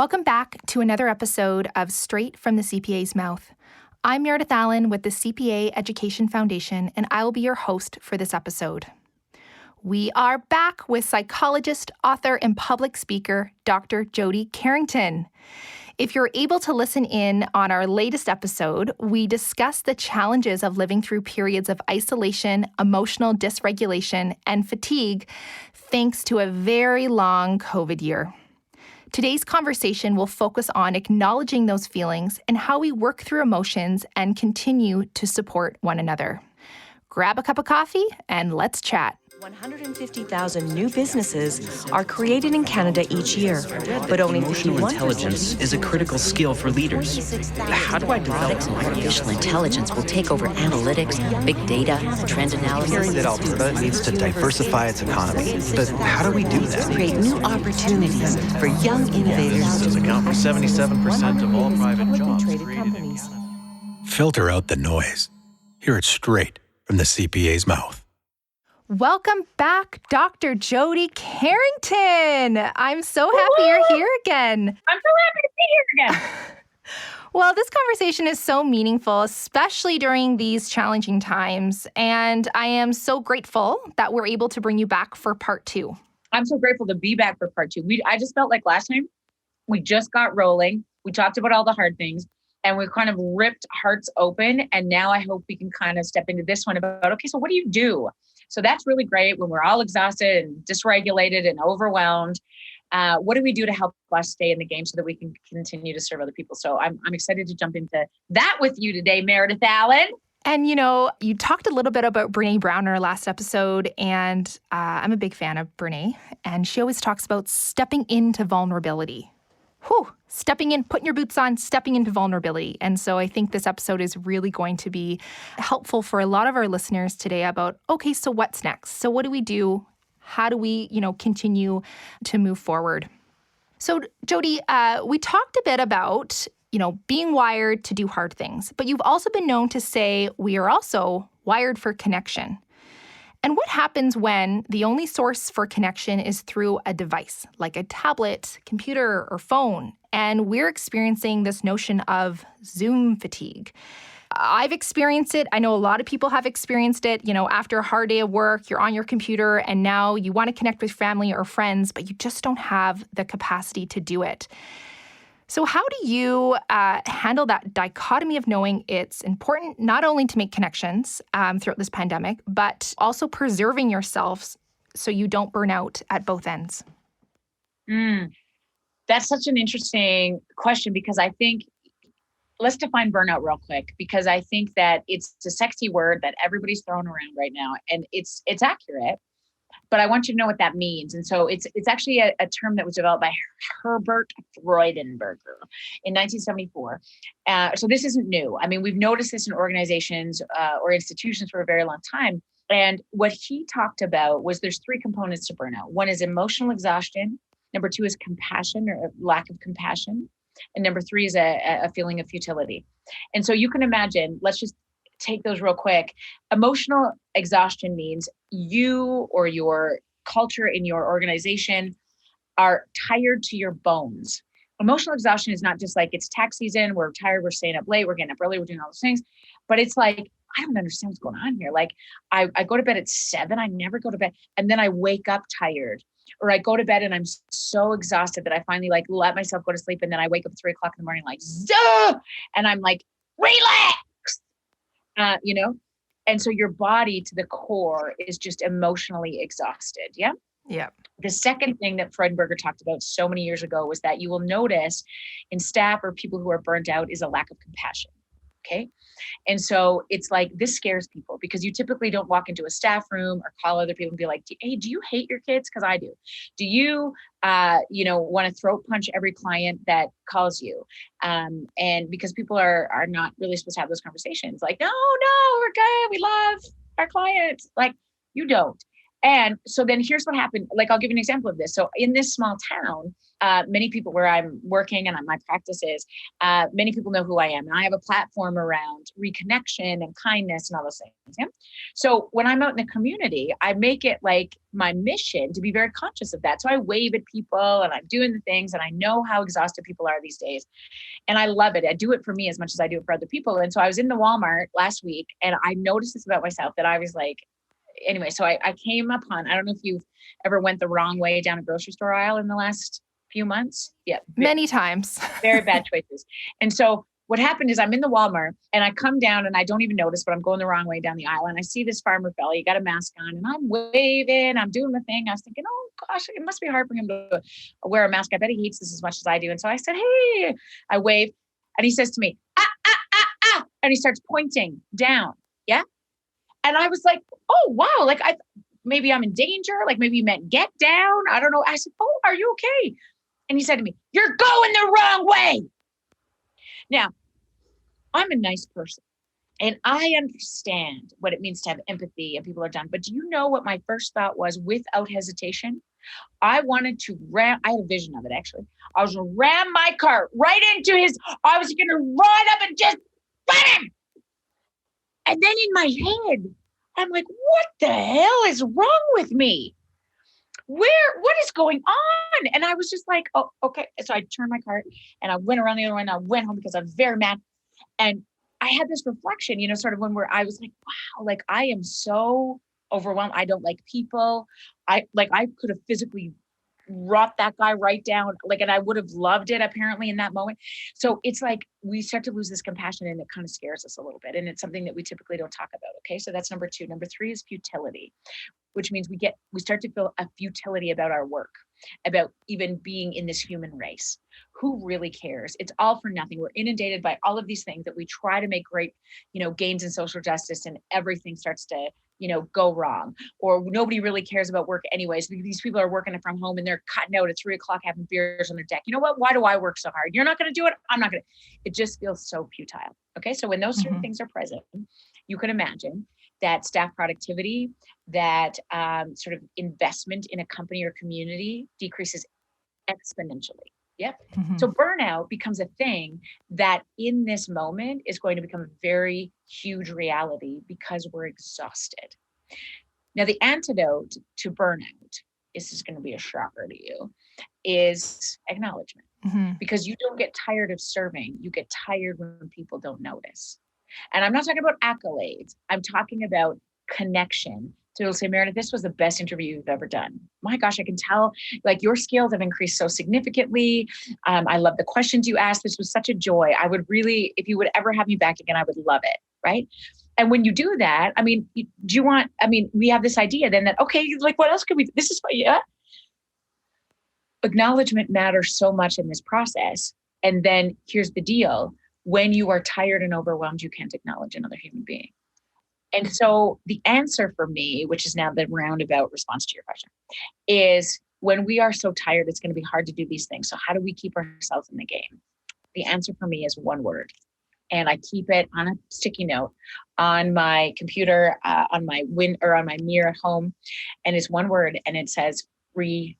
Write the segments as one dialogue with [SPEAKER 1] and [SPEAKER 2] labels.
[SPEAKER 1] Welcome back to another episode of Straight from the CPA's Mouth. I'm Meredith Allen with the CPA Education Foundation, and I will be your host for this episode. We are back with psychologist, author, and public speaker, Dr. Jody Carrington. If you're able to listen in on our latest episode, we discuss the challenges of living through periods of isolation, emotional dysregulation, and fatigue, thanks to a very long COVID year. Today's conversation will focus on acknowledging those feelings and how we work through emotions and continue to support one another. Grab a cup of coffee and let's chat.
[SPEAKER 2] 150,000 new businesses are created in Canada each year, but only
[SPEAKER 3] emotional intelligence is a critical skill for leaders. How do I develop
[SPEAKER 4] artificial intelligence will take over analytics, big data, trend analysis?
[SPEAKER 5] Hearing that Alberta needs to diversify its economy, but how do we do that?
[SPEAKER 2] Create new opportunities for young innovators.
[SPEAKER 3] Businesses account for 77% of all private jobs
[SPEAKER 2] traded
[SPEAKER 3] created in
[SPEAKER 2] companies.
[SPEAKER 3] Canada.
[SPEAKER 6] Filter out the noise. Hear it straight from the CPA's mouth.
[SPEAKER 1] Welcome back, Dr. Jody Carrington. I'm so happy you're here again.
[SPEAKER 7] I'm so happy to be here again.
[SPEAKER 1] Well, this conversation is so meaningful, especially during these challenging times. And I am so grateful that we're able to bring you back for part two.
[SPEAKER 7] I'm so grateful to be back for part two. I just felt like last time we just got rolling. We talked about all the hard things and we kind of ripped hearts open. And now I hope we can kind of step into this one about, okay, so what do you do? So that's really great when we're all exhausted and dysregulated and overwhelmed. What do we do to help us stay in the game so that we can continue to serve other people? So I'm excited to jump into that with you today, Meredith Allen.
[SPEAKER 1] And, you know, you talked a little bit about Brene Brown in our last episode, and I'm a big fan of Brene, and she always talks about stepping into vulnerability. Stepping in, putting your boots on, stepping into vulnerability. And so I think this episode is really going to be helpful for a lot of our listeners today about, okay, so what's next? So what do we do? How do we, continue to move forward? So Jody, we talked a bit about, being wired to do hard things, but you've also been known to say we are also wired for connection. And what happens when the only source for connection is through a device, like a tablet, computer, or phone, and we're experiencing this notion of Zoom fatigue? I've experienced it. I know a lot of people have experienced it. After a hard day of work, you're on your computer, and now you want to connect with family or friends, but you just don't have the capacity to do it. So how do you handle that dichotomy of knowing it's important not only to make connections throughout this pandemic, but also preserving yourself so you don't burn out at both ends?
[SPEAKER 7] That's such an interesting question because I think, let's define burnout real quick, because I think that it's a sexy word that everybody's throwing around right now, and it's accurate. But I want you to know what that means. And so it's actually a term that was developed by Herbert Freudenberger in 1974. So this isn't new. I mean, we've noticed this in organizations or institutions for a very long time. And what he talked about was there's three components to burnout. One is emotional exhaustion. Number two is compassion or a lack of compassion. And number three is a feeling of futility. And so you can imagine, let's just take those real quick. Emotional exhaustion means you or your culture in your organization are tired to your bones. Emotional exhaustion is not just like it's tax season, we're tired, we're staying up late, we're getting up early, we're doing all those things. But it's like, I don't understand what's going on here. Like I go to bed at 7, I never go to bed. And then I wake up tired. Or I go to bed and I'm so exhausted that I finally let myself go to sleep. And then I wake up at 3 o'clock in the morning, and I'm like, relax. And so your body to the core is just emotionally exhausted. Yeah.
[SPEAKER 1] Yeah.
[SPEAKER 7] The second thing that Freudenberger talked about so many years ago was that you will notice in staff or people who are burnt out is a lack of compassion. Okay. And so it's like, this scares people because you typically don't walk into a staff room or call other people and be like, hey, do you hate your kids? Because I do. Do you, want to throat punch every client that calls you? And because people are not really supposed to have those conversations. Like, no, we're good. We love our clients. Like, you don't. And so then here's what happened. Like, I'll give you an example of this. So in this small town, many people where I'm working and my practice is, many people know who I am. And I have a platform around reconnection and kindness and all those things. Yeah? So when I'm out in the community, I make it like my mission to be very conscious of that. So I wave at people and I'm doing the things, and I know how exhausted people are these days. And I love it. I do it for me as much as I do it for other people. And so I was in the Walmart last week and I noticed this about myself, that I was like, anyway, so I came upon, I don't know if you've ever went the wrong way down a grocery store aisle in the last few months. Yeah.
[SPEAKER 1] Many times.
[SPEAKER 7] Very bad choices. And so what happened is I'm in the Walmart and I come down and I don't even notice, but I'm going the wrong way down the aisle. And I see this farmer fella, he got a mask on, and I'm waving, I'm doing the thing. I was thinking, oh gosh, it must be hard for him to wear a mask. I bet he hates this as much as I do. And so I said, hey, I wave, and he says to me, and he starts pointing down. Yeah. And I was like, oh, wow. Like maybe I'm in danger. Like maybe he meant get down. I don't know. I said, oh, are you okay? And he said to me, you're going the wrong way. Now, I'm a nice person and I understand what it means to have empathy and people are done. But do you know what my first thought was without hesitation? I wanted to I had a vision of it actually. I was going to ram my car right into I was going to run up and just ram him. And then in my head, I'm like, what the hell is wrong with me? What is going on? And I was just like, oh, okay. So I turned my car and I went around the other way and I went home because I'm very mad. And I had this reflection, sort of I was like, wow, like I am so overwhelmed. I don't like people. I could have physically brought that guy right down, and I would have loved it apparently in that moment. So it's like we start to lose this compassion and it kind of scares us a little bit. And it's something that we typically don't talk about. Okay. So that's number 2. Number 3 is futility, which means we start to feel a futility about our work, about even being in this human race. Who really cares? It's all for nothing. We're inundated by all of these things that we try to make great, gains in social justice, and everything starts to, go wrong, or nobody really cares about work anyways. These people are working from home and they're cutting out at 3 o'clock, having beers on their deck. You know what? Why do I work so hard? You're not going to do it. I'm not going to. It just feels so futile. Okay. So when those certain things are present, you can imagine that staff productivity, that sort of investment in a company or community decreases exponentially. Yep. Mm-hmm. So burnout becomes a thing that in this moment is going to become a very huge reality because we're exhausted. Now, the antidote to burnout, this is going to be a shocker to you, is acknowledgement. Mm-hmm. Because you don't get tired of serving. You get tired when people don't notice. And I'm not talking about accolades. I'm talking about connection. So you'll say, Meredith, this was the best interview you've ever done. My gosh, I can tell your skills have increased so significantly. I love the questions you asked. This was such a joy. I would really, if you would ever have me back again, I would love it. Right. And when you do that, we have this idea then that, okay, what else could we, this is what, yeah. Acknowledgement matters so much in this process. And then here's the deal. When you are tired and overwhelmed, you can't acknowledge another human being. And so the answer for me, which is now the roundabout response to your question, is when we are so tired, it's going to be hard to do these things. So how do we keep ourselves in the game? The answer for me is one word. And I keep it on a sticky note on my computer, on my mirror at home. And it's one word and it says reconnect.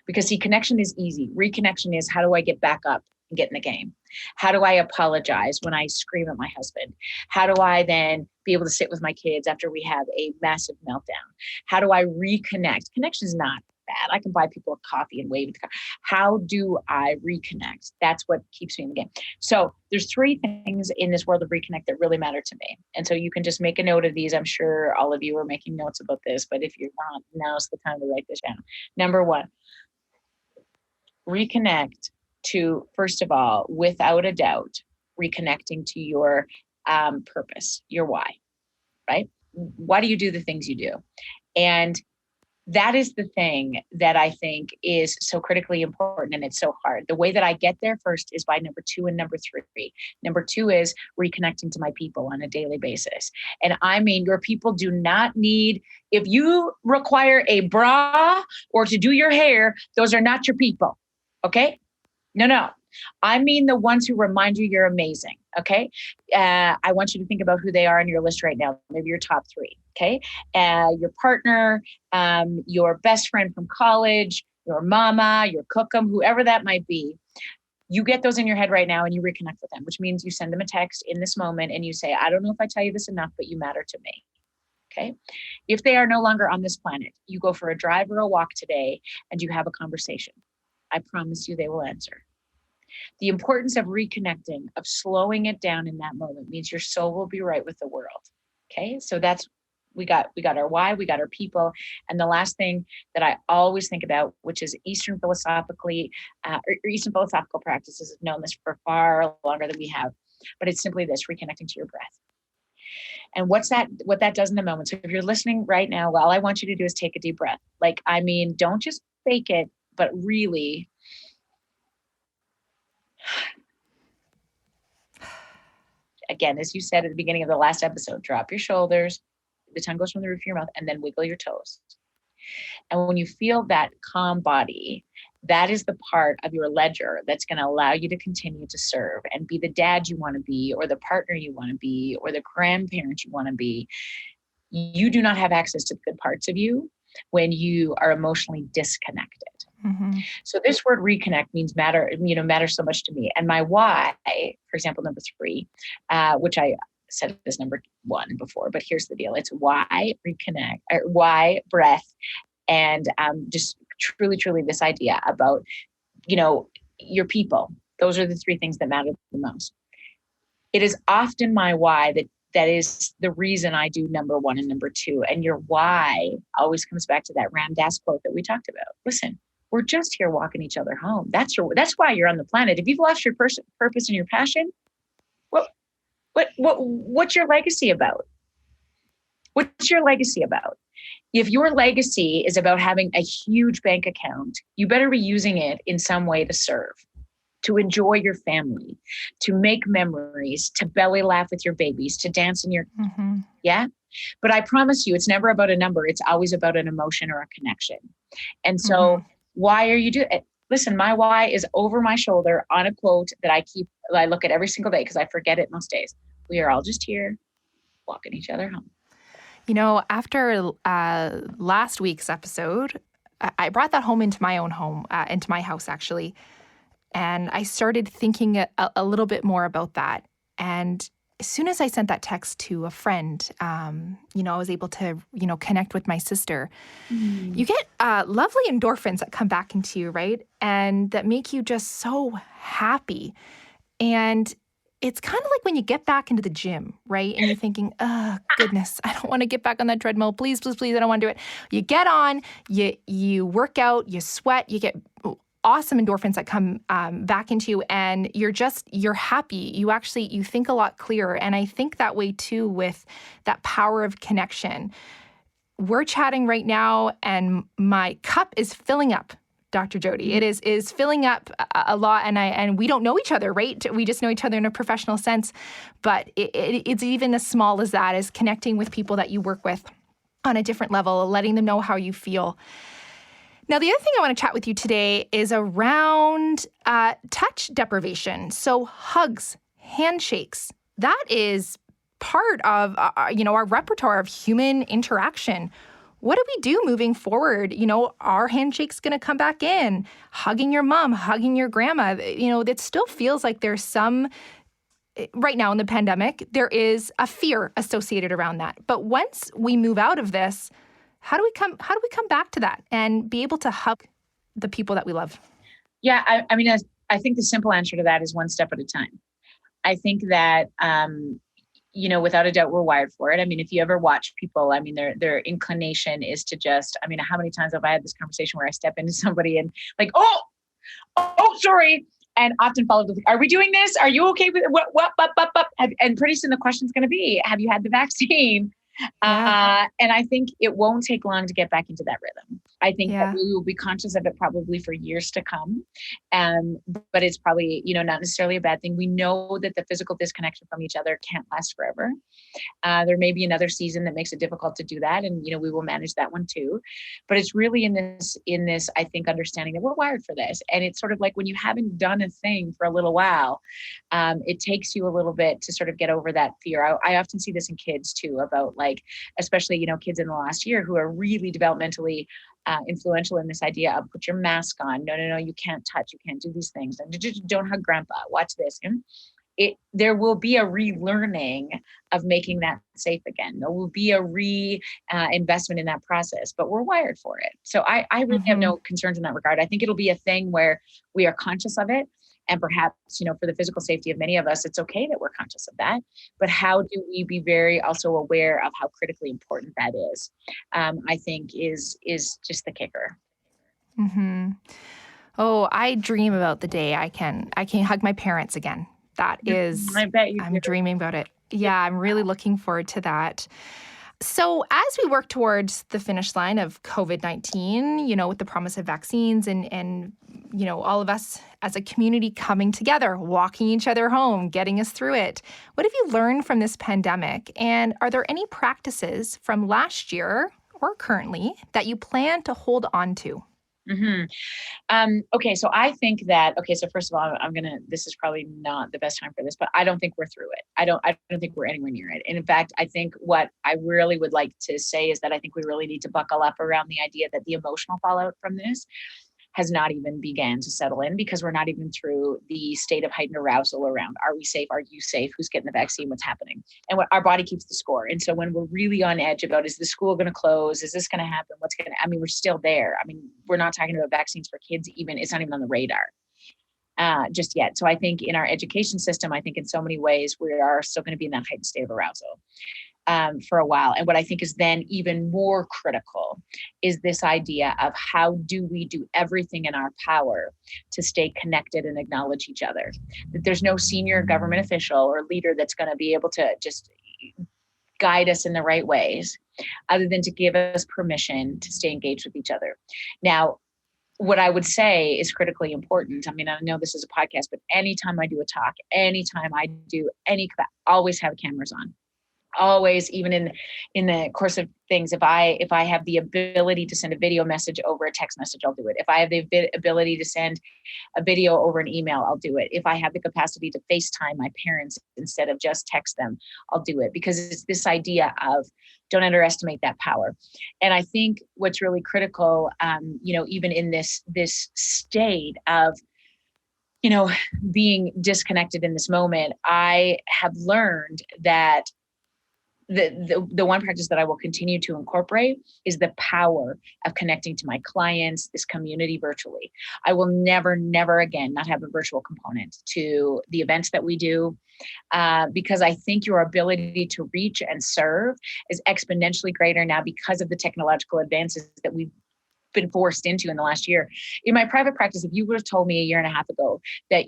[SPEAKER 7] Because see, connection is easy. Reconnection is how do I get back up and get in the game? How do I apologize when I scream at my husband? How do I then be able to sit with my kids after we have a massive meltdown? How do I reconnect? Connection is not bad. I can buy people a coffee and wave at the car. How do I reconnect? That's what keeps me in the game. So there's 3 things in this world of reconnect that really matter to me. And so you can just make a note of these. I'm sure all of you are making notes about this, but if you're not, now's the time to write this down. Number 1, reconnect to, first of all, without a doubt, reconnecting to your purpose, your why, right? Why do you do the things you do? And that is the thing that I think is so critically important, and it's so hard. The way that I get there first is by number 2 and number 3. Number 2 is reconnecting to my people on a daily basis. And I mean, your people do not need, if you require a bra or to do your hair, those are not your people, okay? No. I mean the ones who remind you you're amazing, okay? I want you to think about who they are on your list right now, maybe your top 3, okay? Your partner, your best friend from college, your mama, your cookum, whoever that might be. You get those in your head right now and you reconnect with them, which means you send them a text in this moment and you say, I don't know if I tell you this enough, but you matter to me. Okay. If they are no longer on this planet, you go for a drive or a walk today and you have a conversation. I promise you they will answer. The importance of reconnecting, of slowing it down in that moment means your soul will be right with the world. Okay. So that's, we got our why, we got our people. And the last thing that I always think about, which is Eastern philosophically, or Eastern philosophical practices have known this for far longer than we have, but it's simply this: reconnecting to your breath. And what that does in the moment. So if you're listening right now, all I want you to do is take a deep breath. Like, I mean, don't just fake it, but really again, as you said at the beginning of the last episode, drop your shoulders, the tongue goes from the roof of your mouth, and then wiggle your toes. And when you feel that calm body, that is the part of your ledger that's going to allow you to continue to serve and be the dad you want to be, or the partner you want to be, or the grandparent you want to be. You do not have access to the good parts of you when you are emotionally disconnected. Mm-hmm. So this word reconnect means matters so much to me. And my why, for example, number 3, which I said this number 1 before, but here's the deal. It's why reconnect, or why breath, and just truly, truly this idea about, your people. Those are the 3 things that matter the most. It is often my why that is the reason I do number 1 and number 2. And your why always comes back to that Ram Dass quote that we talked about. Listen, we're just here walking each other home. That's why you're on the planet. If you've lost your purpose and your passion, what's your legacy about? What's your legacy about? If your legacy is about having a huge bank account, you better be using it in some way to serve, to enjoy your family, to make memories, to belly laugh with your babies, to dance in your, yeah. But I promise you, it's never about a number. It's always about an emotion or a connection. And so why are you doing it? Listen, my why is over my shoulder on a quote that I look at every single day because I forget it most days. We are all just here walking each other home.
[SPEAKER 1] After last week's episode, I brought that home into my own home, into my house, actually. And I started thinking a little bit more about that. And as soon as I sent that text to a friend, I was able to, connect with my sister. You get lovely endorphins that come back into you, right? And that make you just so happy. And it's kind of like when you get back into the gym, right? And you're thinking, oh, goodness, I don't want to get back on that treadmill. Please, please, please, I don't want to do it. You get on, you work out, you sweat, you get awesome endorphins that come back into you, and you're happy. You think a lot clearer. And I think that way too with that power of connection. We're chatting right now and my cup is filling up, Dr. Jody. It is filling up a lot, and we don't know each other, right? We just know each other in a professional sense, but it's even as small as that, as connecting with people that you work with on a different level, letting them know how you feel. Now, the other thing I want to chat with you today is around touch deprivation. So hugs, handshakes, that is part of our repertoire of human interaction. What do we do moving forward? Are handshakes going to come back in? Hugging your mom, hugging your grandma, that still feels like there's some, right now in the pandemic, there is a fear associated around that. But once we move out of this, how do we come back to that and be able to hug the people that we love?
[SPEAKER 7] Yeah, I think the simple answer to that is one step at a time. I think that, without a doubt, we're wired for it. If you ever watch people, their inclination is to just, how many times have I had this conversation where I step into somebody and like, oh, sorry. And often followed with, are we doing this? Are you okay with it? What? And pretty soon the question's going to be, have you had the vaccine? Yeah. And I think it won't take long to get back into that rhythm. I think that we will be conscious of it probably for years to come. But it's probably, not necessarily a bad thing. We know that the physical disconnection from each other can't last forever. There may be another season that makes it difficult to do that. And, we will manage that one too. But it's really in this, I think, understanding that we're wired for this. And it's sort of like when you haven't done a thing for a little while, it takes you a little bit to sort of get over that fear. I often see this in kids too, about especially, kids in the last year who are really developmentally influential in this idea of put your mask on. No, you can't touch. You can't do these things. And don't hug grandpa. Watch this. And there will be a relearning of making that safe again. There will be a investment in that process, but we're wired for it. So I really have no concerns in that regard. I think it'll be a thing where we are conscious of it. And perhaps, for the physical safety of many of us, it's okay that we're conscious of that. But how do we be very also aware of how critically important that is? I think is just the kicker.
[SPEAKER 1] Mm-hmm. Oh, I dream about the day I can hug my parents again. That is,
[SPEAKER 7] I bet you
[SPEAKER 1] I'm
[SPEAKER 7] do.
[SPEAKER 1] dreaming about it. Yeah, I'm really looking forward to that. So as we work towards the finish line of COVID-19, with the promise of vaccines and all of us as a community coming together, walking each other home, getting us through it, what have you learned from this pandemic? And are there any practices from last year or currently that you plan to hold on to?
[SPEAKER 7] Okay, so I think that, so first of all, this is probably not the best time for this, but I don't think we're through it. I don't think we're anywhere near it. And in fact, I think what I really would like to say is that I think we really need to buckle up around the idea that the emotional fallout from this has not even began to settle in, because we're not even through the state of heightened arousal around, are we safe? Are you safe? Who's getting the vaccine? What's happening? And what our body keeps the score. And so when we're really on edge about, is the school going to close? Is this going to happen? We're still there. We're not talking about vaccines for kids even. It's not even on the radar just yet. So I think in our education system, I think in so many ways, we are still going to be in that heightened state of arousal for a while. And what I think is then even more critical is this idea of how do we do everything in our power to stay connected and acknowledge each other. That there's no senior government official or leader that's going to be able to just guide us in the right ways, other than to give us permission to stay engaged with each other. Now, what I would say is critically important. I know this is a podcast, but anytime I do a talk, anytime I do always have cameras on. Always, even in the course of things, if I have the ability to send a video message over a text message, I'll do it. If I have the ability to send a video over an email, I'll do it. If I have the capacity to FaceTime my parents instead of just text them, I'll do it, because it's this idea of don't underestimate that power. And I think what's really critical, even in this state of being disconnected in this moment, I have learned that the one practice that I will continue to incorporate is the power of connecting to my clients, this community virtually. I will never, never again not have a virtual component to the events that we do, because I think your ability to reach and serve is exponentially greater now because of the technological advances that we've been forced into in the last year. In my private practice, if you would have told me a year and a half ago that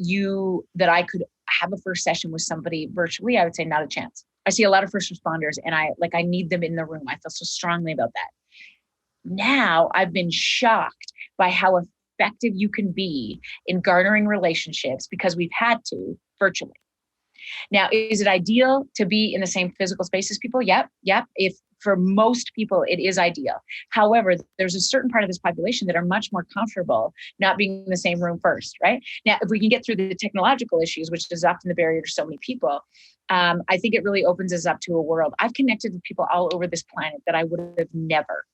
[SPEAKER 7] I could have a first session with somebody virtually, I would say not a chance. I see a lot of first responders and I need them in the room. I feel so strongly about that. Now I've been shocked by how effective you can be in garnering relationships because we've had to virtually. Now, is it ideal to be in the same physical space as people? Yep. If for most people, it is ideal. However, there's a certain part of this population that are much more comfortable not being in the same room first, right? Now, if we can get through the technological issues, which is often the barrier to so many people, I think it really opens us up to a world. I've connected with people all over this planet that I would have never,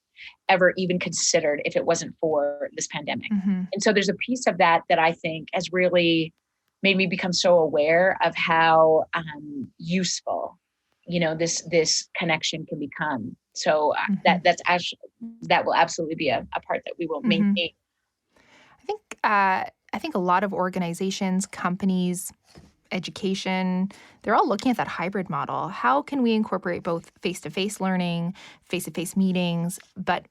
[SPEAKER 7] ever even considered if it wasn't for this pandemic. Mm-hmm. And so there's a piece of that I think has really made me become so aware of how useful, this connection can become. So mm-hmm. that will absolutely be a part that we will mm-hmm. maintain.
[SPEAKER 1] I think a lot of organizations, companies, education, they're all looking at that hybrid model. How can we incorporate both face-to-face learning, face-to-face meetings, but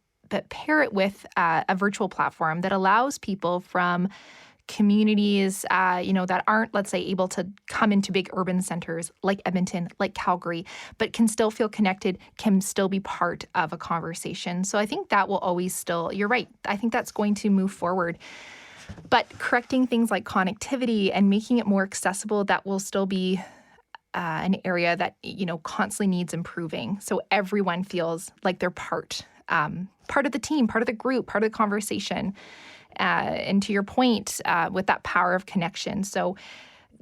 [SPEAKER 1] pair it with a virtual platform that allows people from communities, that aren't, let's say, able to come into big urban centers like Edmonton, like Calgary, but can still feel connected, can still be part of a conversation. So I think that will always still, you're right, I think that's going to move forward. But correcting things like connectivity and making it more accessible, that will still be an area that, constantly needs improving. So everyone feels like they're part of the team, part of the group, part of the conversation. And to your point, with that power of connection. So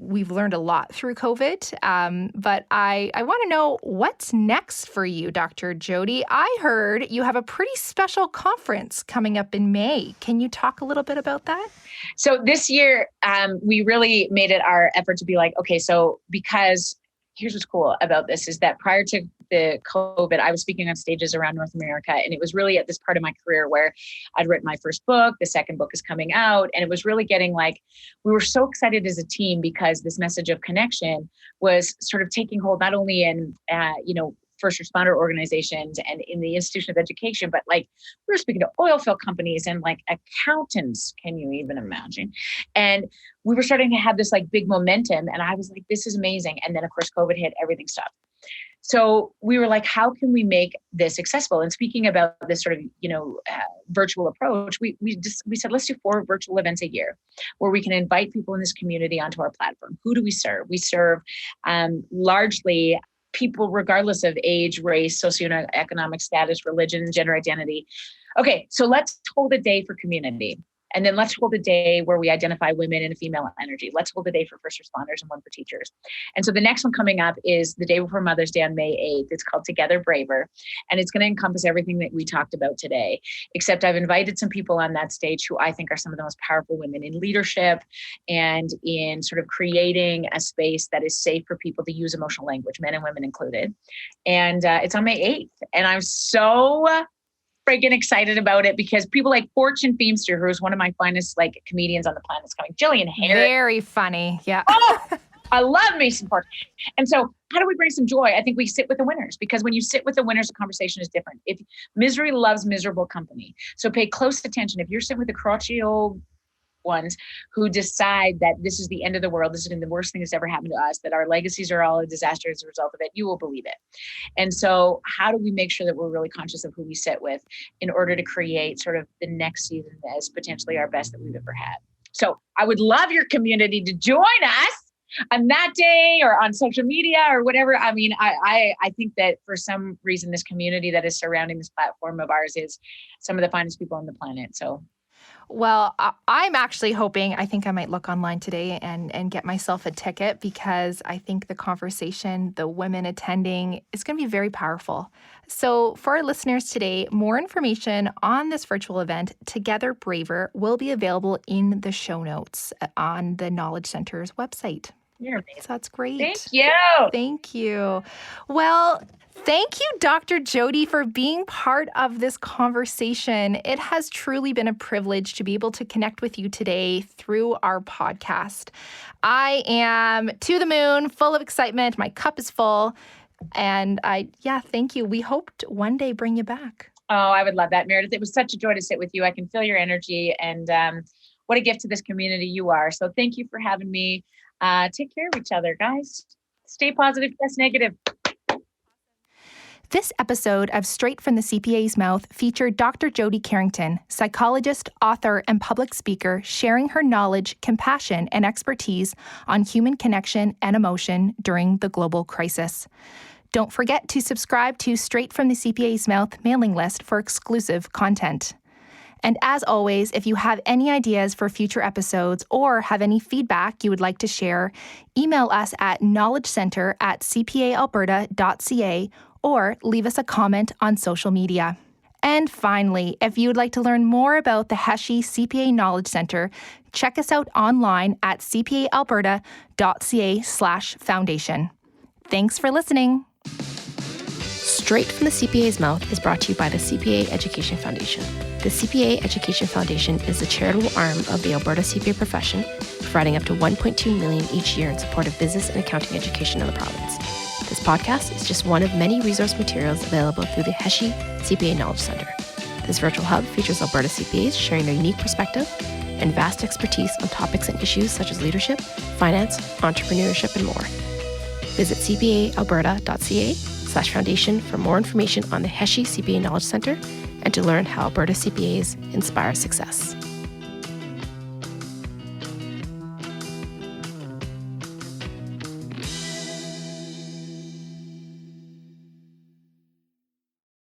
[SPEAKER 1] we've learned a lot through COVID. But I want to know what's next for you, Dr. Jody. I heard you have a pretty special conference coming up in May. Can you talk a little bit about that?
[SPEAKER 7] So this year, we really made it our effort to be like, okay, so because here's what's cool about this is that prior to the COVID, I was speaking on stages around North America. And it was really at this part of my career where I'd written my first book, the second book is coming out. And it was really getting like, we were so excited as a team because this message of connection was sort of taking hold, not only in, first responder organizations and in the institution of education, but like we were speaking to oil field companies and like accountants. Can you even imagine? And we were starting to have this like big momentum. And I was like, this is amazing. And then of course, COVID hit, everything stopped. So we were like, how can we make this accessible? And speaking about this sort of, virtual approach, we said, let's do 4 virtual events a year where we can invite people in this community onto our platform. Who do we serve? We serve largely people regardless of age, race, socioeconomic status, religion, gender identity. Okay, so let's hold a day for community. And then let's hold a day where we identify women and female energy. Let's hold a day for first responders and one for teachers. And so the next one coming up is the day before Mother's Day on May 8th. It's called Together Braver. And it's going to encompass everything that we talked about today, except I've invited some people on that stage who I think are some of the most powerful women in leadership and in sort of creating a space that is safe for people to use emotional language, men and women included. And it's on May 8th. And I'm so freaking excited about it because people like Fortune Feimster, who is one of my finest like comedians on the planet, is coming. Jillian Harris.
[SPEAKER 1] Very funny. Yeah.
[SPEAKER 7] Oh, I love Mason Park. And so how do we bring some joy? I think we sit with the winners, because when you sit with the winners, the conversation is different. If misery loves miserable company. So pay close attention. If you're sitting with the crotchety old ones who decide that this is the end of the world, this is the worst thing that's ever happened to us, that our legacies are all a disaster as a result of it, you will believe it. And so how do we make sure that we're really conscious of who we sit with in order to create sort of the next season as potentially our best that we've ever had? So I would love your community to join us on that day or on social media or whatever. I mean, I think that for some reason, this community that is surrounding this platform of ours is some of the finest people on the planet. So
[SPEAKER 1] well, I'm actually hoping, I think I might look online today and get myself a ticket, because I think the conversation, the women attending, is going to be very powerful. So for our listeners today, more information on this virtual event, Together Braver, will be available in the show notes on the Knowledge Center's website.
[SPEAKER 7] You're amazing.
[SPEAKER 1] So that's great.
[SPEAKER 7] Thank you.
[SPEAKER 1] Thank you. Well, thank you, Dr. Jody, for being part of this conversation. It has truly been a privilege to be able to connect with you today through our podcast. I am to the moon, full of excitement. My cup is full. And thank you. We hope to one day bring you back.
[SPEAKER 7] Oh, I would love that, Meredith. It was such a joy to sit with you. I can feel your energy, and what a gift to this community you are. So thank you for having me. Take care of each other, guys. Stay positive, test negative.
[SPEAKER 1] This episode of Straight from the CPA's Mouth featured Dr. Jody Carrington, psychologist, author, and public speaker, sharing her knowledge, compassion, and expertise on human connection and emotion during the global crisis. Don't forget to subscribe to Straight from the CPA's Mouth mailing list for exclusive content. And as always, if you have any ideas for future episodes or have any feedback you would like to share, email us at knowledgecenter@cpaalberta.ca or leave us a comment on social media. And finally, if you would like to learn more about the HESI CPA Knowledge Center, check us out online at cpaalberta.ca/foundation. Thanks for listening.
[SPEAKER 8] Straight from the CPA's Mouth is brought to you by the CPA Education Foundation. The CPA Education Foundation is the charitable arm of the Alberta CPA profession, providing up to $1.2 million each year in support of business and accounting education in the province. This podcast is just one of many resource materials available through the HESI CPA Knowledge Center. This virtual hub features Alberta CPAs sharing their unique perspective and vast expertise on topics and issues such as leadership, finance, entrepreneurship, and more. Visit cpaalberta.ca/foundation for more information on the HESI CPA Knowledge Center and to learn how Alberta CPAs inspire success.